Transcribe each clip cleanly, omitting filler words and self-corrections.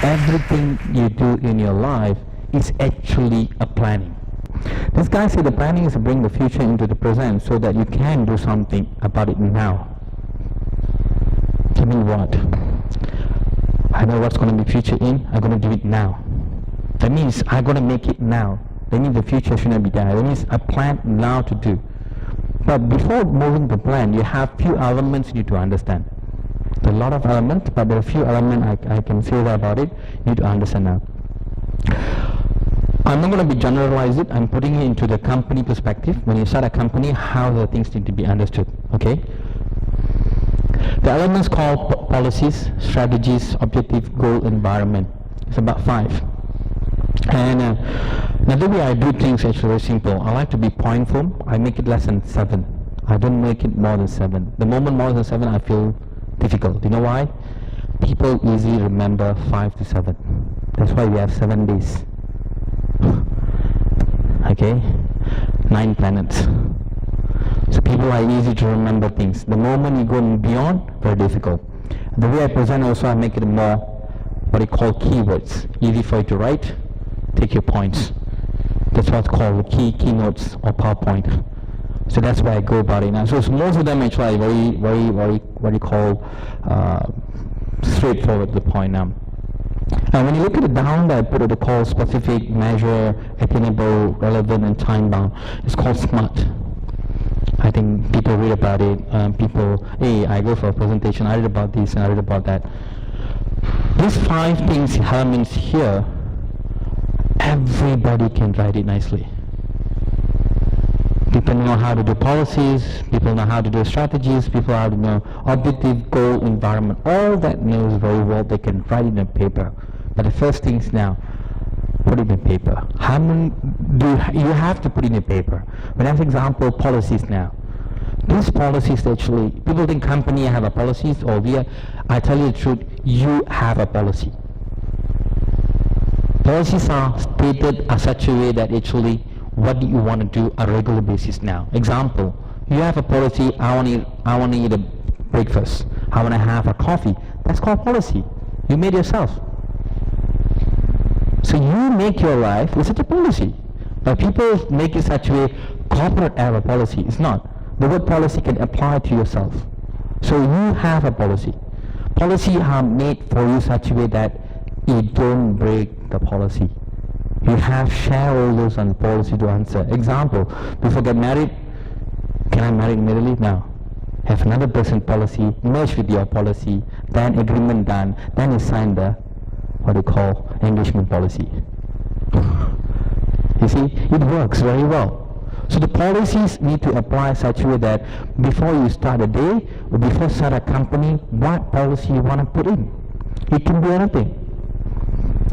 everything you do in your life is actually a planning. This guy said the planning is to bring the future into the present so that you can do something about it now. Tell me what? I know what's going to be future in, I'm going to do it now. That means I'm going to make it now. That means the future shouldn't be there. That means I plan now to do. But before moving the plan, you have few elements you need to understand. There are a lot of elements, but there are a few elements I can say that about it, you need to understand now. I'm not going to be generalize it, I'm putting it into the company perspective. When you start a company, how the things need to be understood, okay? The elements called policies, strategies, objective, goal, environment. It's about 5. And another way I do things is actually very simple. I like to be point form. I make it less than 7. I don't make it more than 7. The moment more than 7, I feel difficult. You know why? People easily remember 5 to 7. That's why we have 7 days. Okay? 9 planets. So people are easy to remember things. The moment you go beyond, very difficult. The way I present also, I make it more what I call keywords. Easy for you to write, take your points. That's what's called keynotes or PowerPoint. So that's why I go about it now. So most of them actually are very what you call straightforward to the point now. And when you look at it down there, I put what they call specific, measure, attainable, relevant, and time bound. It's called SMART. I think people read about it. Hey, I go for a presentation, I read about this and I read about that. These 5 things, elements here, everybody can write it nicely. People know how to do policies, people know how to do strategies, people know how to know objective, goal, environment. All that knows very well, they can write it in paper. But the first things now, put it in paper. How many do you have to put it in paper? When I have example, policies now. These policies actually, people think company have a policies or I tell you the truth, you have a policy. Policies are stated in such a way that actually what do you want to do on a regular basis now? Example, you have a policy, I want to eat a breakfast. I want to have a coffee. That's called policy. You made yourself. So you make your life with such a policy. But people make it such a way, corporate have a policy. It's not. The word policy can apply to yourself. So you have a policy. Policies are made for you such a way that you don't break the policy. You have shareholders on the policy to answer. Example, before get married, can I marry immediately? No. Have another person policy, merge with your policy, then agreement done, then you sign the, what they call, engagement policy. You see, it works very well. So the policies need to apply such a way that before you start a day, or before you start a company, what policy you want to put in. It can be anything.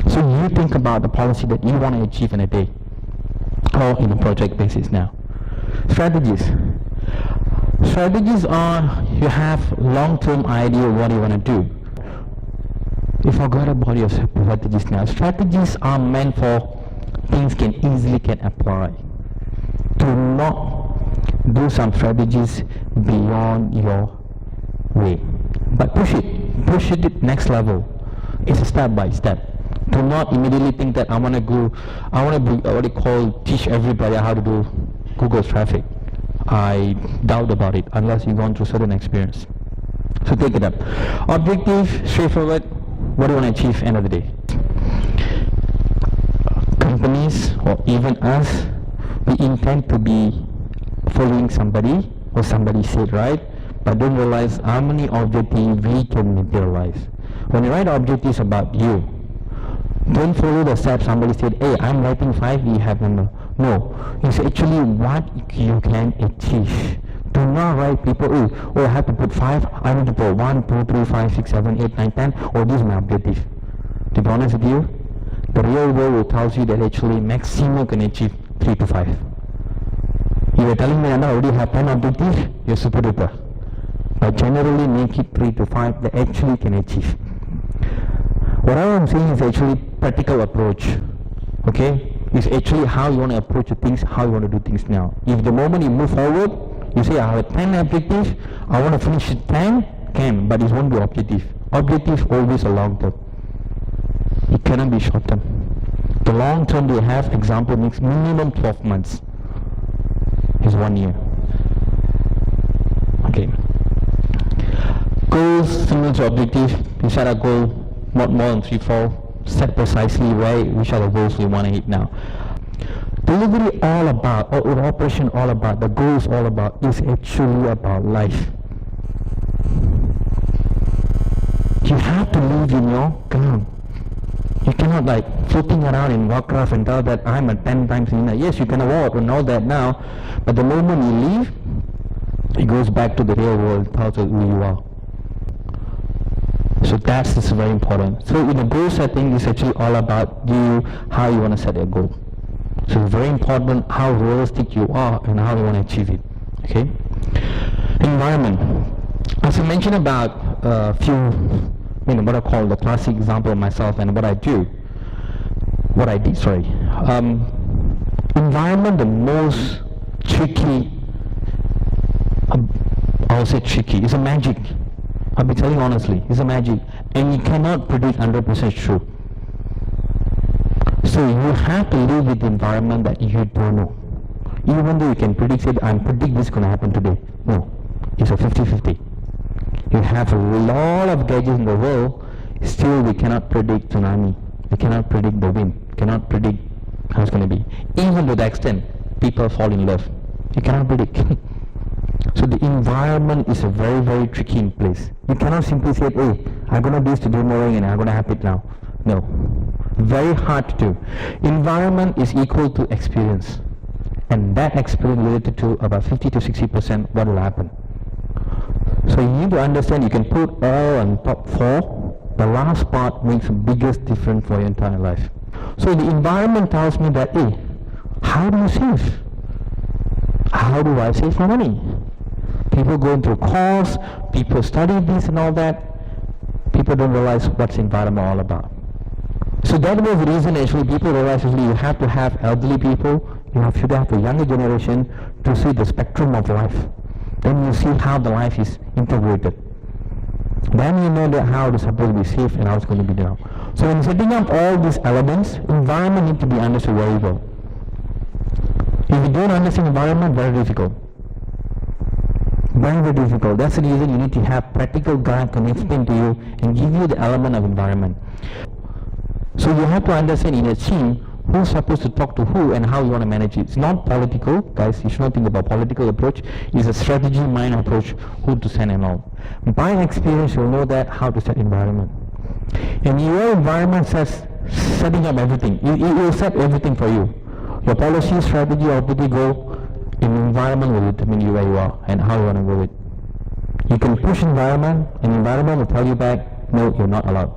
So you think about the policy that you want to achieve in a day or in a project basis now. Strategies. Strategies are you have long-term idea of what you want to do. You forgot about your strategies now. Strategies are meant for things can easily apply. Do not do some strategies beyond your way, but push it to next level. It's a step by step. Do not immediately think that I want to what they call teach everybody how to do Google traffic. I doubt about it unless you've gone through certain experience. So take it up. Objective, straightforward. What do you want to achieve end of the day? Companies or even us, we intend to be following somebody or somebody said, right? But don't realize how many objectives we can materialize. When you write objectives about you, don't follow the steps somebody said, hey, I'm writing 5, you have number. No, it's actually what you can achieve. Do not write people, oh, I have to put 5, I need to put 1, 2, 3, 5, 6, 7, 8, 9, 10, or this is my objective. To be honest with you, the real world will tell you that actually maximum can achieve 3 to 5. If you're telling me I already have 10 objectives, you're super duper. But generally make it 3 to 5 that actually can achieve. What I'm saying is actually practical approach. Okay? It's actually how you want to approach things, how you want to do things now. If the moment you move forward, you say I have 10 objectives, I want to finish it 10, can, but it won't be objective. Objective always a long term. It cannot be short term. The long term they have, example, makes minimum 12 months. Is 1 year. Okay. Goals similar to objective. You set a goal, not more than 3-4. Set precisely which are the goals we want to hit now. Delivery all about, or operation all about, the goals all about, is actually about life. You have to live in your ground. You cannot like floating around in Warcraft and tell that I'm a 10 times winner. Yes, you can award and all that now, but the moment you leave, it goes back to the real world, tells you who you are. So that's very important. So in the goal setting, it's actually all about how you want to set your goal. So it's very important how realistic you are and how you want to achieve it. Okay. Environment. As I mentioned about a few, what I call the classic example of myself and what I did. Environment, the most tricky. I'll say tricky. It's a magic. I'll be telling honestly, it's a magic, and you cannot predict 100% true. So you have to live with the environment that you don't know. Even though you can predict it, I predict this is going to happen today. No, it's a 50-50. You have a lot of gadgets in the world, still we cannot predict tsunami. We cannot predict the wind. Cannot predict how it's going to be. Even to the extent people fall in love, you cannot predict. So the environment is a very, very tricky place. You cannot simply say, hey, I'm going to do this to do more and I'm going to have it now. No. Very hard to do. Environment is equal to experience. And that experience related to about 50 to 60% what will happen. So you need to understand you can put all on top 4. The last part makes the biggest difference for your entire life. So the environment tells me that, hey, how do you save? How do I save my money? People go into a course, people study this and all that. People don't realize what's environment all about. So that was the reason actually people realize actually you have to have elderly people, should have a younger generation to see the spectrum of life. Then you see how the life is integrated. Then you know that how it's supposed to be safe and how it's going to be done. So in setting up all these elements, environment needs to be understood very well. If you don't understand environment, very difficult. Very, very difficult. That's the reason you need to have practical guide can explain to you and give you the element of environment. So you have to understand in a team who's supposed to talk to who and how you want to manage it. It's not political, guys. You should not think about political approach. It's a strategy mind approach, who to send and all. By experience, you'll know that how to set environment. And your environment says setting up everything. It will set everything for you. Your policy, strategy, objective, goal, in environment will determine you where you are and how you want to go with. You can push environment, and environment will tell you back, no, you're not allowed.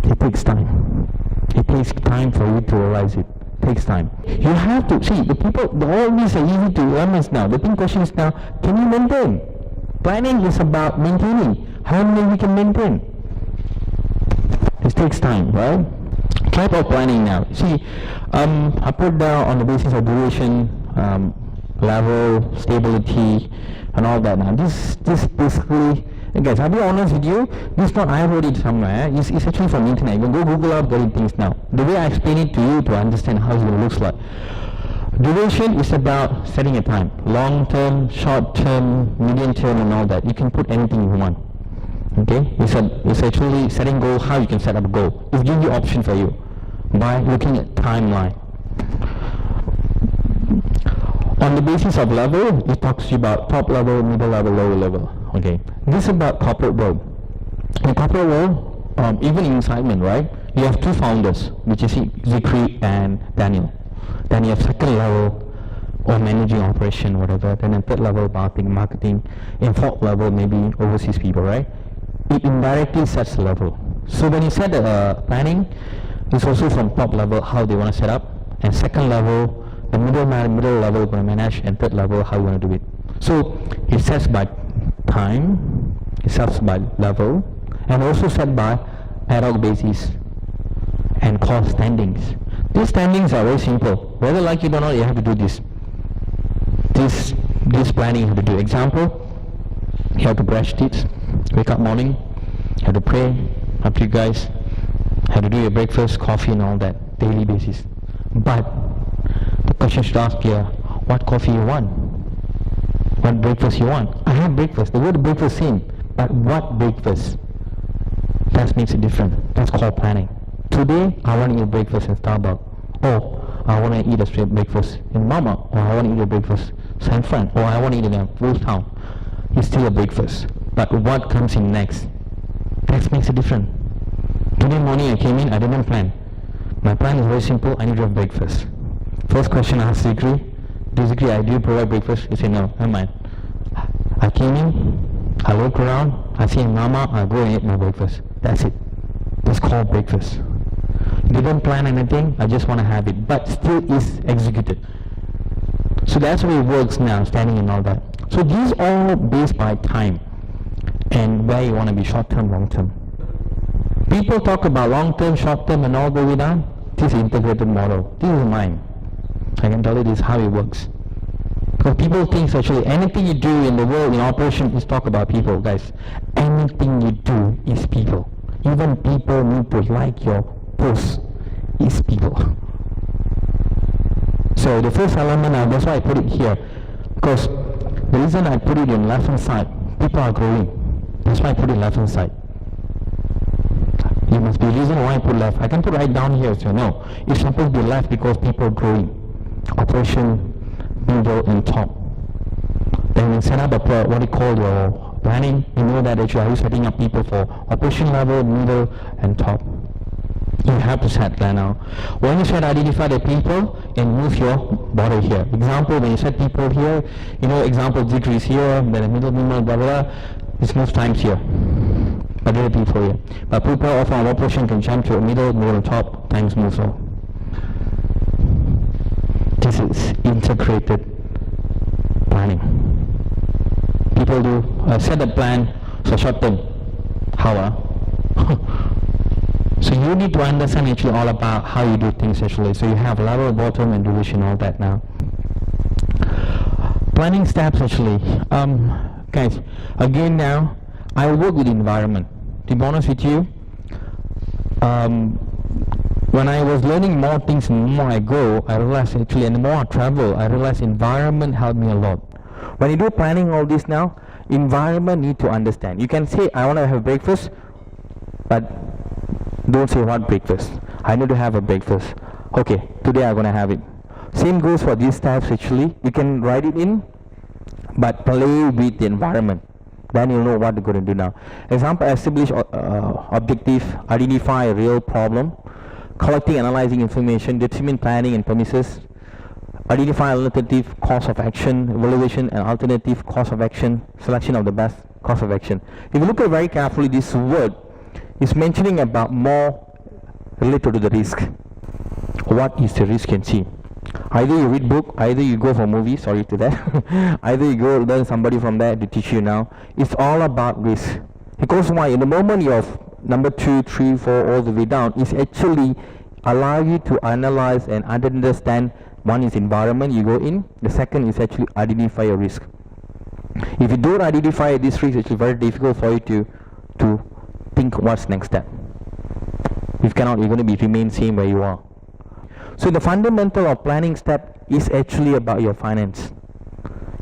It takes time. It takes time for you to realize it. It takes time. You have to see all these are easy to elements now. The big question is now, can you maintain? Planning is about maintaining. How many we can maintain? It takes time, right? Type of planning now. See, I put down on the basis of duration, level, stability, and all that. Now, this basically, guys, I'll be honest with you. This is not I wrote it somewhere. It's actually from the internet. You can go Google up, getting things now. The way I explain it to you to understand how it looks like. Duration is about setting a time. Long term, short term, medium term, and all that. You can put anything you want. Okay, it's actually setting goal, how you can set up a goal. It gives you option for you by looking at timeline. On the basis of level, it talks to you about top level, middle level, lower level. Okay, this is about corporate world. In corporate world, even in Incitement, right? You have two founders, which is Zikri and Daniel. Then you have second level or managing operation, whatever. Then a third level marketing. In fourth level, maybe overseas people, right? It indirectly sets the level. So when you set planning, it's also from top level how they want to set up, and second level, the middle level going to manage, and third level how you want to do it. So it sets by time, it sets by level, and also set by ad hoc basis and cost standings. These standings are very simple. Whether like it or not, you have to do this. This planning you have to do. Example, you have to brush teeth, wake up morning, you have to pray, up to you guys, Have to do your breakfast, coffee and all that, daily basis. But the question should ask here, what coffee you want? What breakfast you want? I have breakfast. The word breakfast same, but what breakfast? That makes it different. That's called planning. Today, I want to eat breakfast in Starbucks. Or I want to eat a straight breakfast in Mama. Or I want to eat a breakfast in San Fran. Or I want to eat in a Wolf Town. It's still a breakfast. But what comes in next? That makes it different. Today morning I came in, I didn't plan. My plan is very simple, I need to have breakfast. First question I asked Zikri, do you provide breakfast? He said, no, never mind. I came in, I look around, I see a mama, I go and eat my breakfast. That's it. That's called breakfast. Didn't plan anything, I just want to have it, but still is executed. So that's how it works now, standing and all that. So these all based by time and where you want to be, short term, long term. People talk about long term, short term and all the way down. This is integrated model. This is mine. I can tell you this is how it works. Because people think actually anything you do in the world, in operation, is talk about people, guys. Anything you do is people. Even people need to like your post is people. So the first element, that's why I put it here. Because the reason I put it in left hand side, people are growing. That's why I put it left hand side. There must be a reason why I put left. I can put right down here, so no. It's supposed to be left because people are growing. Operation, middle and top. Then you set up a what you call your planning. You know that actually are you setting up people for operation level, middle and top. You have to set that now. When you set identify the people and move your border here. Example, when you set people here, you know, example Zikri is here, then the middle, blah, blah, blah, it's most times here. Other people here. But people of our operation can jump to a middle, and top, times moves on. This is integrated planning. People do set a plan, so short term. How? So you need to understand actually all about how you do things actually. So you have level, bottom and duration, all that now. Planning steps actually. Guys, again now, I work with the environment. To be honest with you, when I was learning more things, the more I go, I realized actually, and the more I travel, I realized environment helped me a lot. When you do planning all this now, environment need to understand. You can say, I want to have breakfast, but don't say what breakfast. I need to have a breakfast. Okay, today I'm going to have it. Same goes for these types actually. You can write it in, but play with the environment. Then you know what you're going to do now. Example, establish objective, identify a real problem, collecting, analyzing information, determine planning and premises, identify alternative course of action, evaluation and alternative course of action, selection of the best course of action. If you look at very carefully, this word is mentioning about more related to the risk. What is the risk you can see? Either you read book, either you go for movie, sorry to that, either you go learn somebody from there to teach you now. It's all about risk. Because why? In the moment you're number 2, 3, 4, all the way down, it's actually allow you to analyze and understand. One is environment you go in, the second is actually identify a risk. If you don't identify this risk, it's actually very difficult for you to think what's next step. If you cannot, you're going to be remain same where you are. So the fundamental of planning step is actually about your finance.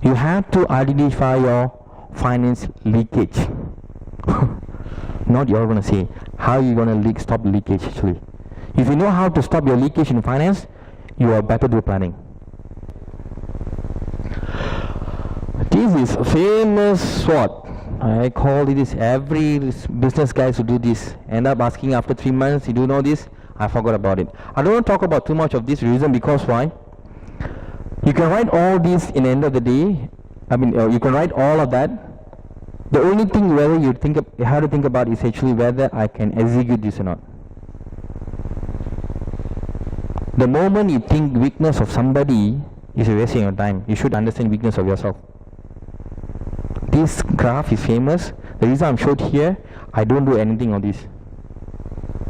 You have to identify your finance leakage. Not you're going to say how you're going to stop leakage actually. If you know how to stop your leakage in finance, you are better do planning. This is famous what? I call this, every business guys who do this end up asking after 3 months, you do know this? I forgot about it. I don't want to talk about too much of this reason because why? You can write all this in the end of the day. I mean, you can write all of that. The only thing whether you have to think about is actually whether I can execute this or not. The moment you think weakness of somebody is wasting your time, you should understand weakness of yourself. This graph is famous. The reason I'm showed here, I don't do anything on this.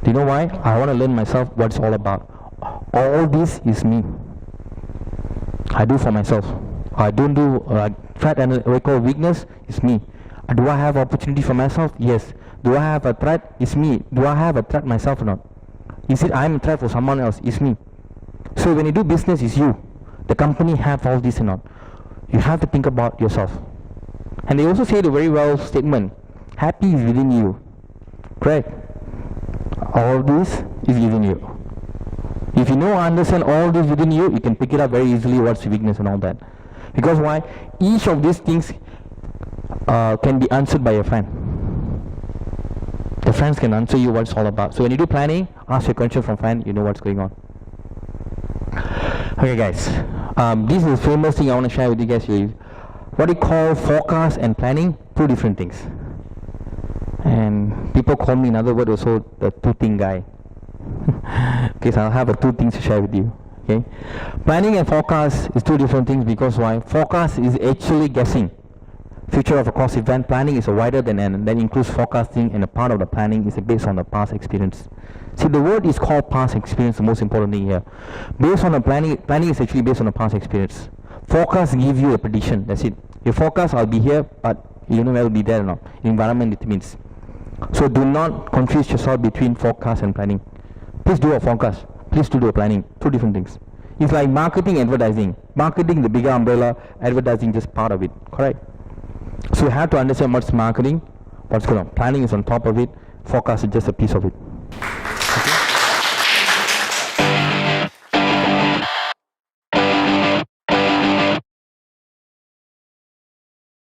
Do you know why? I want to learn myself what it's all about. All this is me. I do for myself. I don't do threat and record weakness. It's me. Do I have opportunity for myself? Yes. Do I have a threat? It's me. Do I have a threat myself or not? Is it I'm a threat for someone else? It's me. So when you do business, it's you. The company have all this and all. You have to think about yourself. And they also say the very well statement, happy is within you. Correct? All this is within you. If you know, understand all this within you, you can pick it up very easily what's your weakness and all that. Because why? Each of these things can be answered by your friend. The friends can answer you what it's all about. So when you do planning, ask your question from friend, you know what's going on. Okay guys, this is the famous thing I want to share with you guys here. What we call forecast and planning, two different things. And people call me, in other words, also the two-thing guy. Okay, so I'll have two things to share with you. Okay, planning and forecast is two different things because why? Forecast is actually guessing future of a course event. Planning is a wider than and that includes forecasting, and a part of the planning is based on the past experience. See, the word is called past experience, the most important thing here. Based on the planning is actually based on the past experience. Forecast give you a prediction, that's it. Your forecast, I'll be here, but you don't know where I'll be there or not. Environment it means. So do not confuse yourself between forecast and planning. Please do a forecast, please do a planning, two different things. It's like marketing, advertising. Marketing, the bigger umbrella, advertising just part of it, correct? So you have to understand what's marketing, what's going on. Planning is on top of it, forecast is just a piece of it.